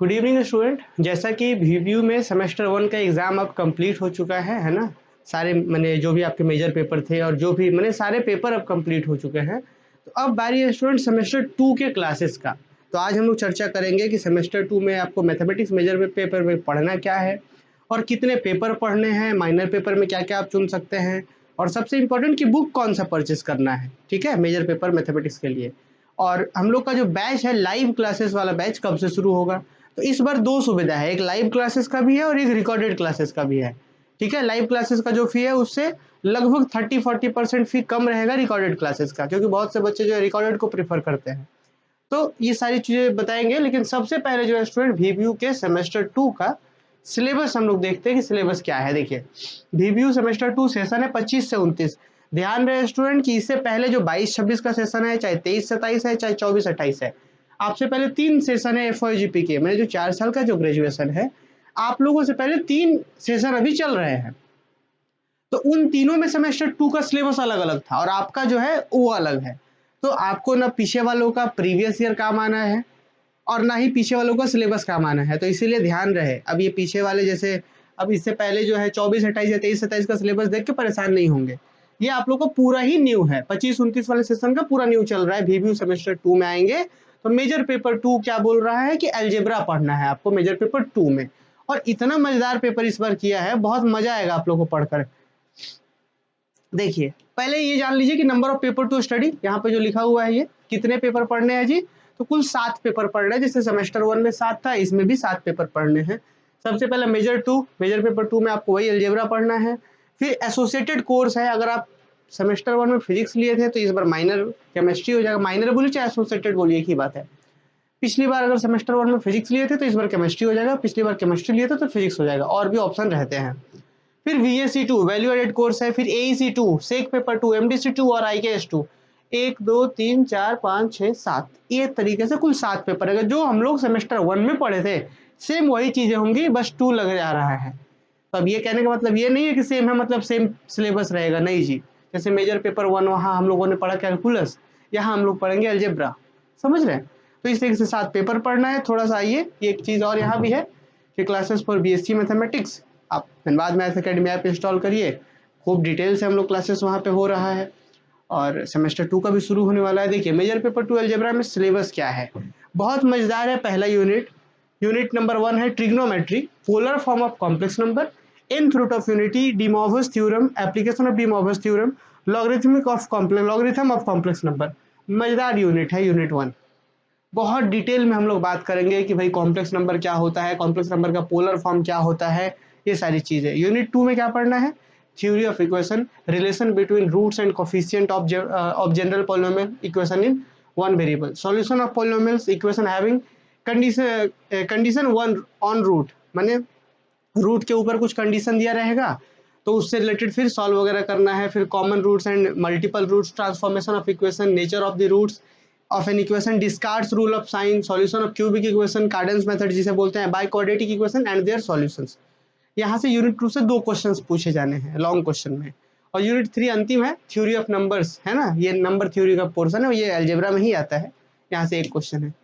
Good evening student. जैसा कि वीव्यू में सेमेस्टर वन का एग्ज़ाम अब कंप्लीट हो चुका है ना। सारे मैंने जो भी आपके मेजर पेपर थे और जो भी मैंने सारे पेपर अब कंप्लीट हो चुके हैं। तो अब बारी है स्टूडेंट सेमेस्टर टू के क्लासेस का। तो आज हम लोग चर्चा करेंगे कि सेमेस्टर टू में आपको मैथमेटिक्स मेजर पेपर में पढ़ना क्या है और कितने पेपर पढ़ने हैं, माइनर पेपर में क्या क्या आप चुन सकते हैं, और सबसे इम्पोर्टेंट कि बुक कौन सा परचेस करना है। ठीक है, मेजर पेपर मैथमेटिक्स के लिए। और हम लोग का जो बैच है लाइव क्लासेस वाला बैच कब से शुरू होगा। तो इस बार दो सुविधा है, एक लाइव क्लासेस का भी है और एक रिकॉर्डेड क्लासेस का भी है। ठीक है, लाइव क्लासेस का जो फी है उससे लगभग 30-40% फी कम रहेगा रिकॉर्डेड क्लासेस का, क्योंकि बहुत से बच्चे जो है रिकॉर्डेड को प्रीफर करते हैं। तो ये सारी चीज़ें बताएंगे, लेकिन सबसे पहले जो है स्टूडेंट वीव्यू के सेमेस्टर टू का सिलेबस हम लोग देखते हैं कि सिलेबस क्या है। देखिए, वीव्यू सेमेस्टर टू सेशन है 25 से 29। ध्यान रहे स्टूडेंट कि इससे पहले जो 22-26 का सेशन है, चाहे 23-27 है, चाहे 24-28 है, आपसे पहले 3 सेशन है एफओजीपी के, मैंने जो 4 साल का जो ग्रेजुएशन है, आप लोगों से पहले 3 सेशन अभी चल रहे हैं। तो उन तीनों में सेमेस्टर टू का सिलेबस अलग अलग था और आपका जो है वो अलग है। तो आपको ना पीछे वालों का प्रीवियस ईयर काम आना है और ना ही पीछे वालों का सिलेबस काम आना है। तो इसीलिए ध्यान रहे, अब ये पीछे वाले जैसे अब इससे पहले जो है 24-28 या 23-27 का सिलेबस देख के परेशान नहीं होंगे। ये आप लोग को पूरा ही न्यू है, 25-29 वाले सेशन का पूरा न्यू चल रहा है। वीव्यू सेमेस्टर टू में आएंगे तो मेजर पेपर टू क्या बोल रहा है कि अलजेब्रा पढ़ना है आपको मेजर पेपर टू में। और इतना मजेदार पेपर इस बार किया है, बहुत मजा आएगा आप लोग को पढ़कर। देखिए, पहले ये जान लीजिए कि number of paper two study, यहाँ पे जो लिखा हुआ है ये कितने पेपर पढ़ने हैं जी। तो कुल 7 पेपर पढ़ने हैं, जैसे सेमेस्टर वन में 7 था, इसमें भी 7 पेपर पढ़ने हैं। सबसे पहले मेजर पेपर टू में आपको वही अलजेब्रा पढ़ना है। फिर एसोसिएटेड कोर्स है, अगर आप सेमेस्टर वन में फिजिक्स लिए थे तो इस बार माइनर केमिस्ट्री हो जाएगा। माइनर बोलिए चाहे एसोसिएटेड बोलिए, एक ही बात है। पिछली बार अगर सेमेस्टर वन में फिजिक्स लिए थे तो इस बार केमिस्ट्री हो जाएगा, पिछली बार केमिस्ट्री लिए थे तो फिजिक्स हो जाएगा, और भी ऑप्शन रहते हैं। फिर VSC two value added course है, फिर AEC two, SEC paper two, MDC two और IKS टू। 1 2 3 4 5 6 7, ये तरीके से कुल 7 पेपर है। जो हम लोग सेमेस्टर वन में पढ़े थे सेम वही चीजें होंगी, बस टू लग जा रहा है। तो अब ये कहने का मतलब ये नहीं है कि सेम है मतलब सेम सिलेबस रहेगा, नहीं जी। जैसे मेजर पेपर वन वहाँ हम लोगों ने पढ़ा कैलकुलस, यहाँ हम लोग पढ़ेंगे अलजेब्रा। समझ रहे हैं। तो इस तरीके से 7 पेपर पढ़ना है। थोड़ा सा आइए, एक चीज़ और यहाँ भी है कि क्लासेस फॉर BSc मैथमेटिक्स, आप Dhanbad math academy app install करिए, खूब डिटेल से हम लोग क्लासेस वहाँ पे हो रहा है। और सेमेस्टर टू का भी शुरू होने वाला है। देखिए, मेजर पेपर टू अलजेब्रा में सिलेबस क्या है, बहुत मजेदार है। पहला यूनिट नंबर 1 है trigonometry, polar form of complex number, nth root of unity, de Morgan's theorem, application of de Morgan's theorem, logarithm of complex number. मजेदार यूनिट है यूनिट 1। बहुत डिटेल में हम लोग बात करेंगे कि भाई कॉम्प्लेक्स नंबर क्या होता है, कॉम्प्लेक्स नंबर का पोलर फॉर्म क्या होता है, ये सारी चीजें। यूनिट टू में क्या पढ़ना है, theory of equation, relation between roots and coefficient of general polynomial equation in one variable, solution of polynomials equation having condition one on root, माने रूट के ऊपर कुछ कंडीशन दिया रहेगा तो उससे रिलेटेड फिर सॉल्व वगैरह करना है। फिर common roots and multiple roots, transformation of equation, nature of the roots of an equation, Descartes rule of sign, solution of cubic equation, Cardan's method जिसे बोलते हैं, by quadratic equation and their solutions. यहाँ से unit to से 2 questions पूछे जाने हैं long question में। और यूनिट 3 अंतिम है, थ्योरी ऑफ नंबर्स, है ना, ये नंबर थ्योरी का पोर्शन है, ये अलजेब्रा में ही आता है, यहाँ से एक क्वेश्चन है।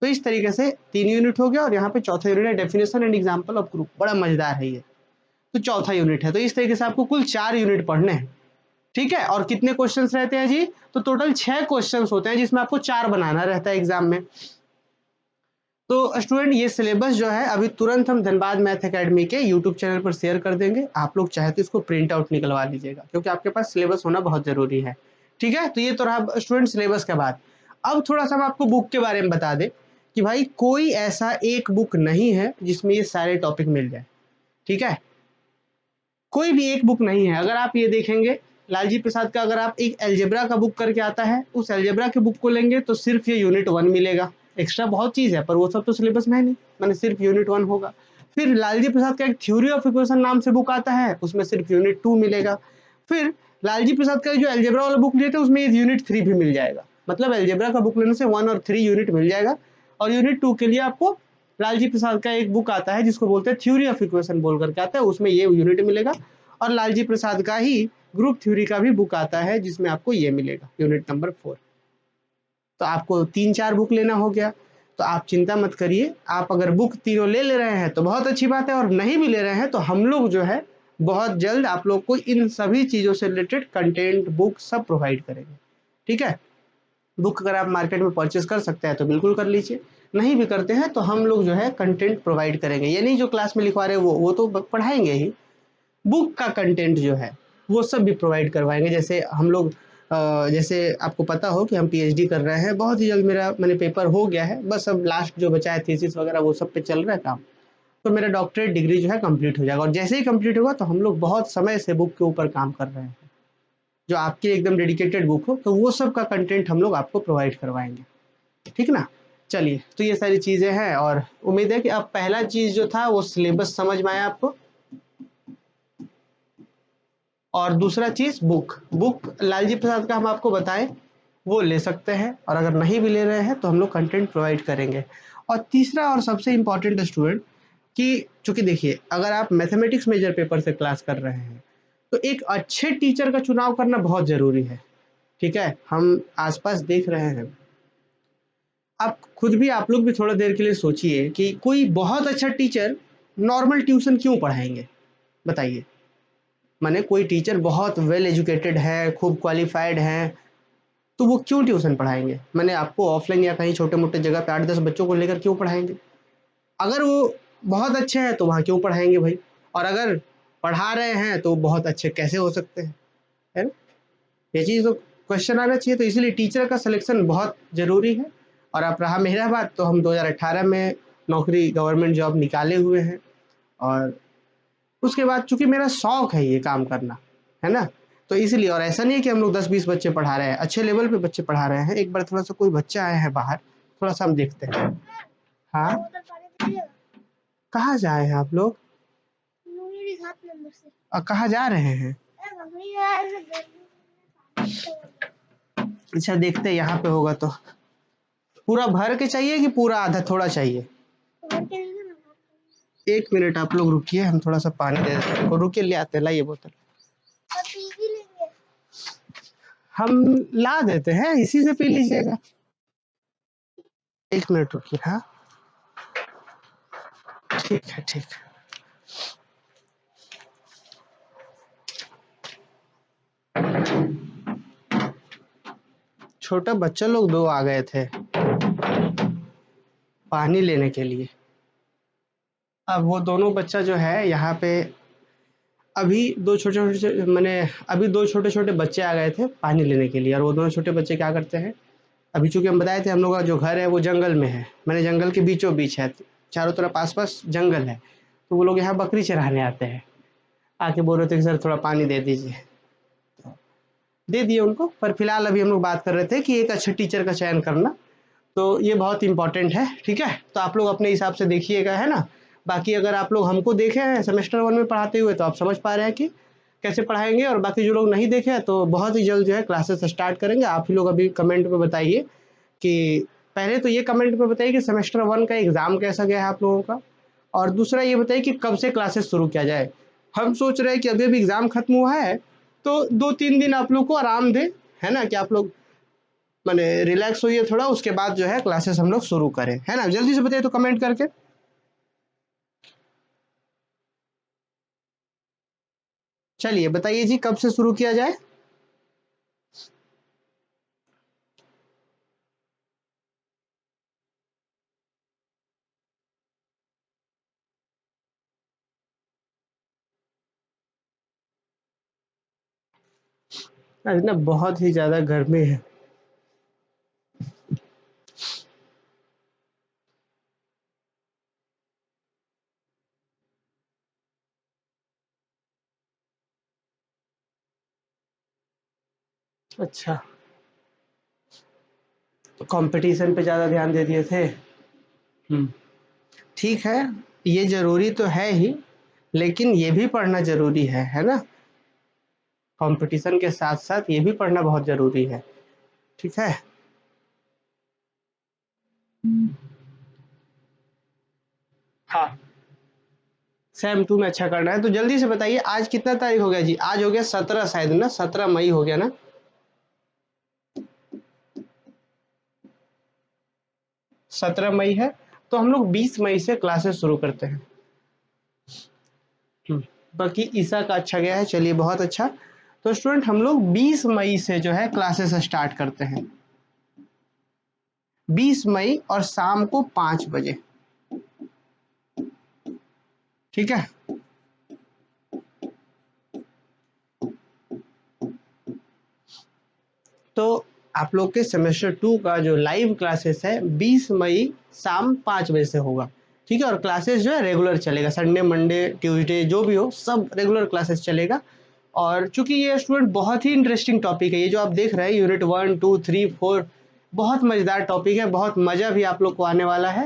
तो इस तरीके से 3 यूनिट हो गया और यहाँ पे चौथा यूनिट है definition and example of group, बड़ा मजेदार है ये। तो चौथा यूनिट है। तो इस तरीके से आपको कुल 4 यूनिट पढ़ने हैं। ठीक है, और कितने क्वेश्चंस रहते हैं जी, तो टोटल 6 क्वेश्चंस होते हैं जिसमें आपको 4 बनाना रहता है एग्जाम में। तो स्टूडेंट, ये सिलेबस जो है अभी तुरंत हम धनबाद मैथ अकेडमी के यूट्यूब चैनल पर शेयर कर देंगे। आप लोग चाहे तो इसको प्रिंट आउट निकलवा लीजिएगा, क्योंकि आपके पास सिलेबस होना बहुत जरूरी है। ठीक है, तो ये तो रहा स्टूडेंट सिलेबस के बाद। अब थोड़ा सा हम आपको बुक के बारे में बता दें कि भाई कोई ऐसा एक बुक नहीं है जिसमें ये सारे टॉपिक मिल जाए। ठीक है, कोई भी एक बुक नहीं है। अगर आप ये देखेंगे लालजी प्रसाद का, अगर आप एक अलजेब्रा का बुक करके आता है, उस अलजेब्रा के बुक को लेंगे तो सिर्फ ये यूनिट 1 मिलेगा। एक्स्ट्रा बहुत चीज है पर वो सब तो सिलेबस में है नहीं, मैंने सिर्फ यूनिट 1 होगा। फिर लालजी प्रसाद का एक थ्योरी ऑफ इक्वेशन नाम से बुक आता है, उसमें सिर्फ यूनिट 2 मिलेगा। फिर लालजी प्रसाद का जो अलजेब्रा वाला बुक लिए थे उसमें यूनिट 3 भी मिल जाएगा। मतलब अलजेब्रा का बुक लेने से 1 और 3 यूनिट मिल जाएगा। और यूनिट 2 के लिए आपको लालजी प्रसाद का एक बुक आता है जिसको बोलते हैं थ्योरी ऑफ इक्वेशन बोल करके आता है, उसमें ये यूनिट मिलेगा। और लालजी प्रसाद का ही ग्रुप थ्योरी का भी बुक आता है जिसमें आपको ये मिलेगा यूनिट नंबर 4। तो आपको 3-4 बुक लेना हो गया। तो आप चिंता मत करिए। आप अगर बुक तीनों ले रहे हैं तो बहुत अच्छी बात है, और नहीं भी ले रहे हैं तो हम लोग जो है बहुत जल्द आप लोग को इन सभी चीज़ों से रिलेटेड कंटेंट, बुक सब प्रोवाइड करेंगे। ठीक है, बुक अगर आप मार्केट में परचेज कर सकते हैं तो बिल्कुल कर लीजिए, नहीं भी करते हैं तो हम लोग जो है कंटेंट प्रोवाइड करेंगे। ये नहीं जो क्लास में लिखवा रहे हैं वो तो पढ़ाएंगे ही, बुक का कंटेंट जो है वो सब भी प्रोवाइड करवाएंगे। जैसे हम लोग जैसे आपको पता हो कि हम पीएचडी कर रहे हैं, बहुत ही जल्द मेरा मैंने पेपर हो गया है, बस अब लास्ट जो बचा है थीसिस वगैरह वो सब पे चल रहा है काम, तो मेरा डॉक्टरेट डिग्री जो है कंप्लीट हो जाएगा। और जैसे ही कंप्लीट होगा तो हम लोग बहुत समय से बुक के ऊपर काम कर रहे हैं, जो आपकी एकदम डेडिकेटेड बुक हो तो वो सब का कंटेंट हम लोग आपको प्रोवाइड करवाएंगे। ठीक ना, चलिए, तो ये सारी चीज़ें हैं, और उम्मीद है कि अब पहला चीज़ जो था वो सिलेबस समझ में आया आपको, और दूसरा चीज़ बुक लालजी प्रसाद का हम आपको बताएं वो ले सकते हैं, और अगर नहीं भी ले रहे हैं तो हम लोग कंटेंट प्रोवाइड करेंगे। और तीसरा और सबसे इम्पॉर्टेंट स्टूडेंट, कि चूंकि देखिए अगर आप मैथमेटिक्स मेजर पेपर से क्लास कर रहे हैं तो एक अच्छे टीचर का चुनाव करना बहुत ज़रूरी है। ठीक है, हम आसपास देख रहे हैं, आप खुद भी, आप लोग भी थोड़ा देर के लिए सोचिए कि कोई बहुत अच्छा टीचर नॉर्मल ट्यूशन क्यों पढ़ाएंगे, बताइए। माने कोई टीचर बहुत वेल एजुकेटेड है, खूब क्वालिफाइड है, तो वो क्यों ट्यूशन पढ़ाएंगे? मैंने आपको ऑफलाइन या कहीं छोटे मोटे जगह पे 8-10 बच्चों को लेकर क्यों पढ़ाएंगे? अगर वो बहुत अच्छे हैं तो वहाँ क्यों पढ़ाएंगे भाई? और अगर पढ़ा रहे हैं तो बहुत अच्छे कैसे हो सकते हैं, है ना? ये चीज़ तो क्वेश्चन आना चाहिए। तो इसीलिए टीचर का सिलेक्शन बहुत ज़रूरी है। और अब रहा मेरा बात, तो हम 2018 में नौकरी, गवर्नमेंट जॉब निकाले हुए हैं, और उसके बाद चूंकि मेरा शौक है ये काम करना, है ना, तो इसलिए। और ऐसा नहीं है कि हम लोग 10-20 बच्चे पढ़ा रहे हैं, अच्छे लेवल पे बच्चे पढ़ा रहे हैं। एक बार थोड़ा सा कोई बच्चा आया है बाहर, थोड़ा सा हम देखते हैं। हाँ, कहाँ से आए हैं आप लोग? और कहाँ जा रहे हैं? अच्छा, देखते हैं यहाँ पे होगा तो। पूरा भर के चाहिए कि पूरा आधा थोड़ा चाहिए? 1 मिनट आप लोग रुकिए, हम थोड़ा सा पानी दे देते हैं। रुकिए, ले आते हैं, लाइए बोतल। हम ला देते हैं, इसी से पी लीजिएगा। 1 मिनट रुकिए। हाँ, ठीक है, ठीक है। छोटा बच्चा लोग 2 आ गए थे पानी लेने के लिए। अब वो दोनों बच्चा जो है यहाँ पे, अभी दो छोटे-छोटे, मैंने अभी 2 छोटे-छोटे बच्चे आ गए थे पानी लेने के लिए। और वो दोनों छोटे बच्चे क्या करते हैं, अभी चूँकि हम बताए थे हम लोग का जो घर है वो जंगल में है, मैंने जंगल के बीचों बीच है, चारों तरफ आस-पास जंगल है, तो वो लोग यहाँ बकरी चराने आते हैं। आके बोल रहे थे कि सर थोड़ा पानी दे दीजिए, दे दिए उनको। पर फिलहाल अभी हम लोग बात कर रहे थे कि एक अच्छे टीचर का चयन करना, तो ये बहुत इम्पोर्टेंट है। ठीक है, तो आप लोग अपने हिसाब से देखिएगा, है ना। बाकी अगर आप लोग हमको देखे हैं सेमेस्टर 1 में पढ़ाते हुए तो आप समझ पा रहे हैं कि कैसे पढ़ाएंगे, और बाकी जो लोग नहीं देखे हैं तो बहुत ही जल्द जो है क्लासेस स्टार्ट करेंगे। आप ही लोग अभी कमेंट में बताइए कि, पहले तो ये कमेंट में बताइए कि सेमेस्टर 1 का एग्ज़ाम कैसा गया है आप लोगों का, और दूसरा ये बताइए कि कब से क्लासेस शुरू किया जाए। हम सोच रहे हैं कि अभी एग्ज़ाम खत्म हुआ है तो 2-3 दिन आप लोग को आराम दें, है ना, कि आप लोग माने रिलैक्स होइए थोड़ा, उसके बाद जो है क्लासेस हम लोग शुरू करें, है ना। जल्दी से बताइए तो कमेंट करके। चलिए बताइए जी, कब से शुरू किया जाए? आज ना बहुत ही ज़्यादा गर्मी है। अच्छा, तो कंपटीशन पे ज़्यादा ध्यान दे दिए थे। ठीक है, ये ज़रूरी तो है ही, लेकिन ये भी पढ़ना ज़रूरी है ना। कंपटीशन के साथ-साथ ये भी पढ़ना बहुत ज़रूरी है, ठीक है? हाँ, सेम 2 में अच्छा करना है, तो जल्दी से बताइए आज कितना तारीख हो गया जी? आज हो गया 17 शायद ना, 17 मई हो गया ना? 17 मई है, तो हम लोग 20 मई से क्लासेस शुरू करते हैं। बाकी ईसा का अच्छा गया है, चलिए बहुत अच्छा। तो स्टूडेंट हम लोग 20 मई से जो है क्लासेस स्टार्ट करते हैं, 20 मई और शाम को 5 बजे, ठीक है। तो आप लोग के सेमेस्टर 2 का जो लाइव क्लासेस है 20 मई शाम 5 बजे से होगा, ठीक है। और क्लासेस जो है रेगुलर चलेगा, संडे मंडे ट्यूसडे जो भी हो सब रेगुलर क्लासेस चलेगा। और चूंकि ये स्टूडेंट बहुत ही इंटरेस्टिंग टॉपिक है, ये जो आप देख रहे हैं यूनिट 1 2 3 4, बहुत मज़ेदार टॉपिक है, बहुत मज़ा भी आप लोग को आने वाला है।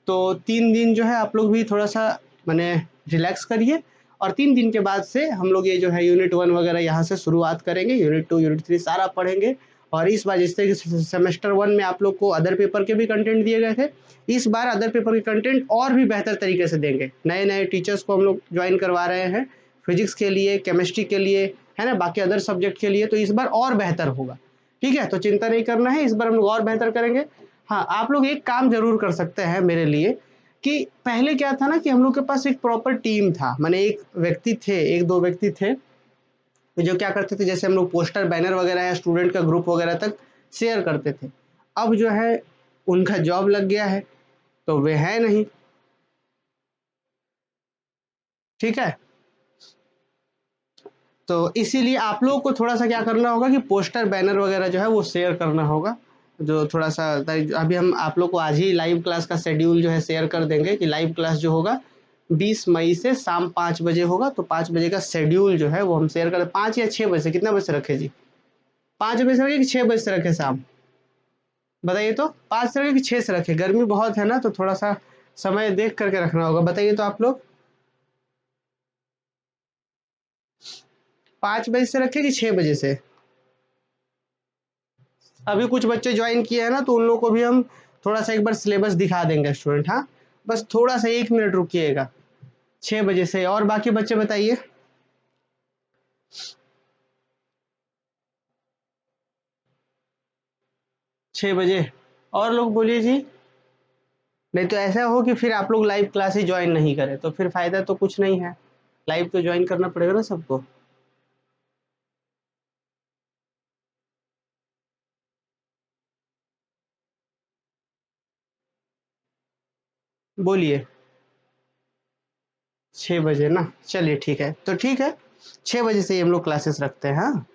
तो 3 दिन जो है आप लोग भी थोड़ा सा मैंने रिलैक्स करिए, और 3 दिन के बाद से हम लोग ये जो है यूनिट 1 वगैरह यहाँ से शुरुआत करेंगे, यूनिट 2 यूनिट 3 सारा पढ़ेंगे। और इस बार जिस तरीके से सेमेस्टर 1 में आप लोग को अदर पेपर के भी कंटेंट दिए गए थे, इस बार अदर पेपर के कंटेंट और भी बेहतर तरीके से देंगे। नए नए टीचर्स को हम लोग ज्वाइन करवा रहे हैं, फिजिक्स के लिए, केमिस्ट्री के लिए, है ना, बाकी अदर सब्जेक्ट के लिए, तो इस बार और बेहतर होगा, ठीक है। तो चिंता नहीं करना है, इस बार हम लोग और बेहतर करेंगे। हाँ, आप लोग एक काम जरूर कर सकते हैं मेरे लिए, कि पहले क्या था ना कि हम लोग के पास एक प्रॉपर टीम था, माने एक व्यक्ति थे, एक दो व्यक्ति थे जो क्या करते थे, जैसे हम लोग पोस्टर बैनर वगैरह या स्टूडेंट का ग्रुप वगैरह तक शेयर करते थे। अब जो है उनका जॉब लग गया है, तो वे है नहीं, ठीक है। तो इसीलिए आप लोगों को थोड़ा सा क्या करना होगा कि पोस्टर बैनर वगैरह जो है वो शेयर करना होगा, जो थोड़ा सा अभी हम आप लोग को आज ही लाइव क्लास का शेड्यूल जो है शेयर कर देंगे, कि लाइव क्लास जो होगा 20 मई से शाम 5 बजे होगा। तो 5 बजे का शेड्यूल जो है वो हम शेयर कर, 5 या 6 बजे से, कितना बजे से रखे जी, 5 बजे से रखे कि 6 बजे से रखे शाम, बताइए तो। 5 से रखे कि 6 से रखे, गर्मी बहुत है ना, तो थोड़ा सा समय देख करके रखना होगा, बताइए तो आप लोग। 5 बजे से रखे कि 6 बजे से। अभी कुछ बच्चे ज्वाइन किए हैं ना, तो उन लोगों को भी हम थोड़ा सा एक बार सिलेबस दिखा देंगे स्टूडेंट, हाँ, बस थोड़ा सा 1 मिनट रुकिएगा। 6 बजे से, और बाकी बच्चे बताइए। 6 बजे, और लोग बोलिए जी। नहीं तो ऐसा हो कि फिर आप लोग लाइव क्लास ही ज्वाइन नहीं करें, तो फिर फायदा तो कुछ नहीं है, लाइव तो ज्वाइन करना पड़ेगा ना सबको। बोलिए। 6 बजे ना, चलिए ठीक है, तो ठीक है, 6 बजे से ही हम लोग क्लासेस रखते हैं, हाँ।